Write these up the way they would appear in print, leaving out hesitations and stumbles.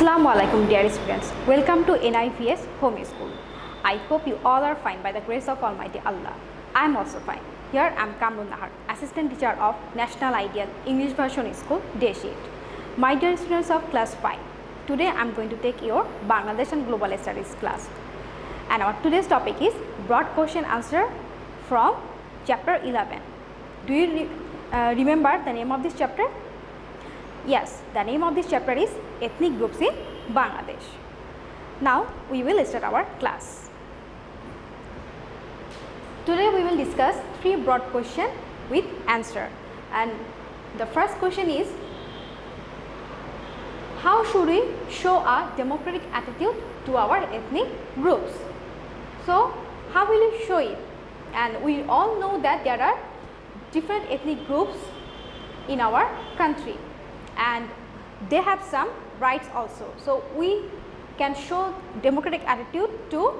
Assalamu alaikum dear students, welcome to NIVS Home School. I hope you all are fine by the grace of Almighty Allah. I am also fine. Here I am Kamrun, assistant teacher of National Ideal English Version School, Day 8. My dear students of class 5, today I am going to take your Bangladesh and Global Studies class. And our today's topic is broad question answer from chapter 11. Do you remember the name of this chapter? Yes, the name of this chapter is Ethnic Groups in Bangladesh. Now we will start our class. Today we will discuss 3 broad questions with answer. And the first question is, how should we show a democratic attitude to our ethnic groups? So how will we show it? And we all know that there are different ethnic groups in our country, and they have some rights also. So we can show democratic attitude to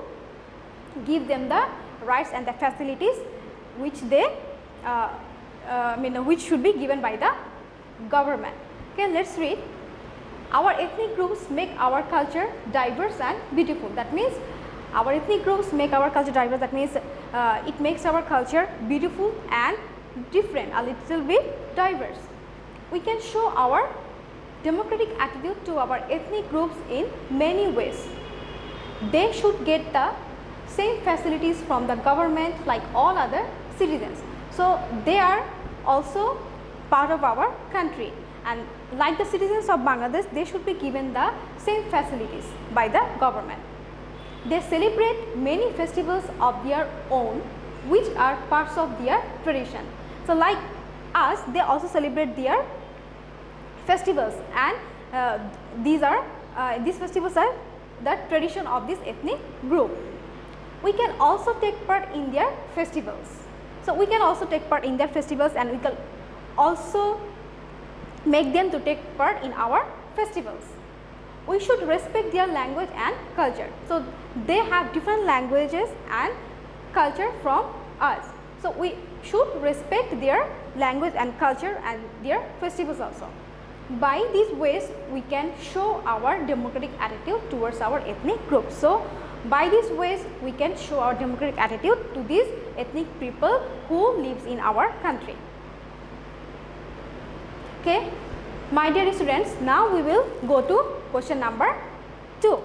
give them the rights and the facilities which they which should be given by the government. Okay, let's read. Our ethnic groups make our culture diverse and beautiful. That means our ethnic groups make our culture diverse. That means it makes our culture beautiful and different, a little bit diverse. We can show our democratic attitude to our ethnic groups in many ways. They should get the same facilities from the government like all other citizens. So they are also part of our country, and like the citizens of Bangladesh, they should be given the same facilities by the government. They celebrate many festivals of their own which are parts of their tradition. So like us, they also celebrate their festivals, and these festivals are the tradition of this ethnic group. We can also take part in their festivals. So we can also take part in their festivals, and we can also make them to take part in our festivals. We should respect their language and culture. So they have different languages and culture from us. So we should respect their language and culture and their festivals also. By these ways, we can show our democratic attitude towards our ethnic group. So by these ways, we can show our democratic attitude to these ethnic people who lives in our country. Okay, my dear students, now we will go to question number 2.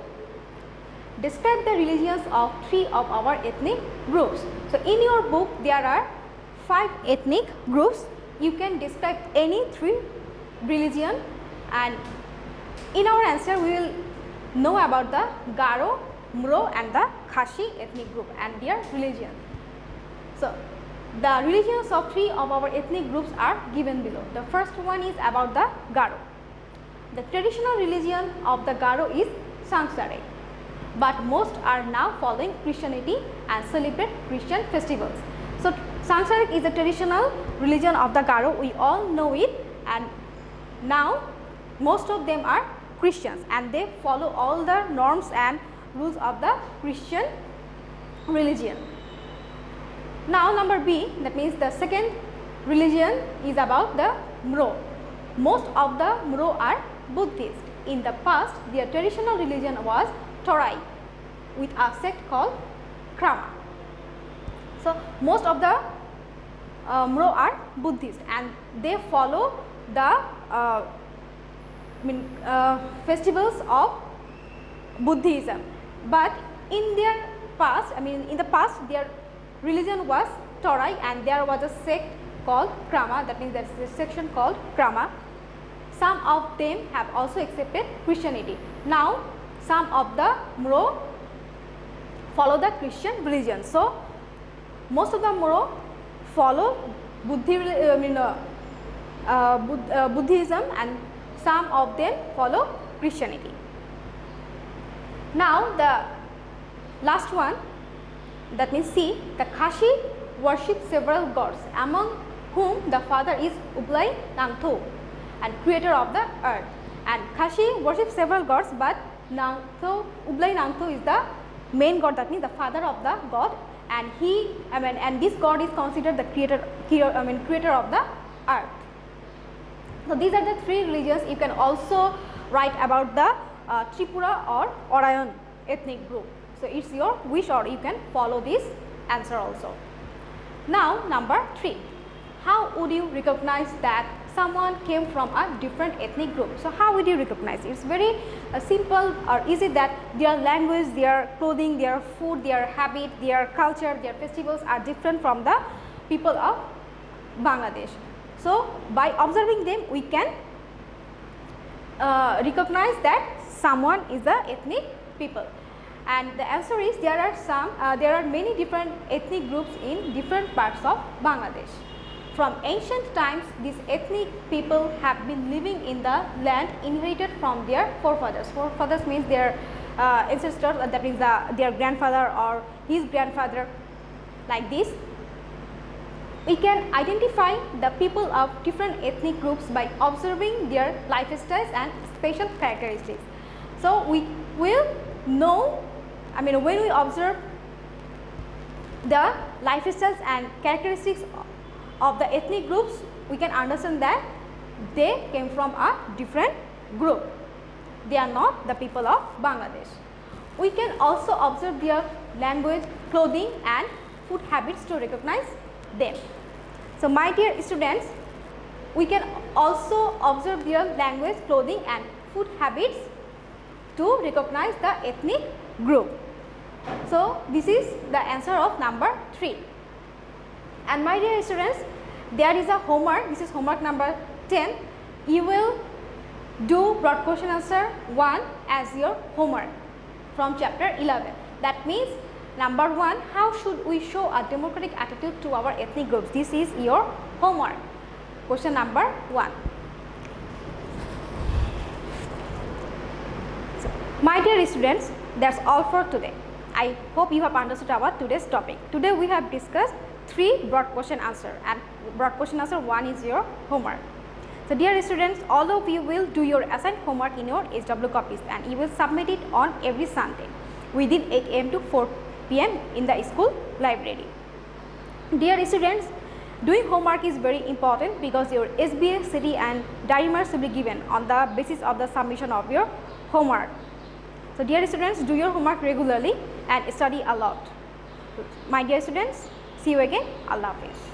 Describe the religions of 3 of our ethnic groups. So in your book, there are 5 ethnic groups. You can describe any 3 religion, and in our answer we will know about the Garo, Mro and the Khashi ethnic group and their religion. So the religions of 3 of our ethnic groups are given below. The first one is about the Garo. The traditional religion of the Garo is Sangsare, but most are now following Christianity and celebrate Christian festivals. So Sangsare is the traditional religion of the Garo, we all know it, and now most of them are Christians and they follow all the norms and rules of the Christian religion. Now number B, that means the second religion is about the Mro. Most of the Mro are Buddhist. In the past, their traditional religion was Torai with a sect called Krama. So most of the Mro are Buddhist and they follow the festivals of Buddhism, but in their past, in the past, their religion was Torai and there was a sect called Krama. That means there is a section called Krama. Some of them have also accepted Christianity. Now some of the Mro follow the Christian religion. So most of the Mro follow Buddhism and some of them follow Christianity. Now the last one, that means C, the Khashi worship several gods, among whom the father is Ublai Nangtho and creator of the earth. And Khashi worship several gods, but Ublai Nangtho is the main god, that means the father of the god, and and this god is considered the creator of the earth. So these are the 3 religions. You can also write about the Tripura or Orayan ethnic group. So it's your wish, or you can follow this answer also. Now number 3, how would you recognize that someone came from a different ethnic group? So how would you recognize? It's very simple or easy, that their language, their clothing, their food, their habit, their culture, their festivals are different from the people of Bangladesh. So by observing them we can recognize that someone is the ethnic people. And the answer is there are many different ethnic groups in different parts of Bangladesh. From ancient times, these ethnic people have been living in the land inherited from their forefathers. Forefathers means their ancestors, that means their grandfather or his grandfather, like this. We can identify the people of different ethnic groups by observing their lifestyles and special characteristics. So we will know, when we observe the lifestyles and characteristics of the ethnic groups, we can understand that they came from a different group. They are not the people of Bangladesh. We can also observe their language, clothing and food habits to recognize them. So my dear students, we can also observe their language, clothing and food habits to recognize the ethnic group. So this is the answer of number 3. And my dear students, there is a homework. This is homework number 10. You will do broad question answer 1 as your homework from chapter 11. That means number 1, how should we show a democratic attitude to our ethnic groups? This is your homework. Question number 1. So, my dear students, that's all for today. I hope you have understood our today's topic. Today we have discussed 3 broad question answer, and broad question answer 1 is your homework. So dear students, all of you will do your assigned homework in your HW copies and you will submit it on every Sunday within 8 am to 4 pm in the school library. Dear students, doing homework is very important because your SBA, CD and diary marks will be given on the basis of the submission of your homework. So dear students, do your homework regularly and study a lot. My dear students, see you again. Allah Hafiz.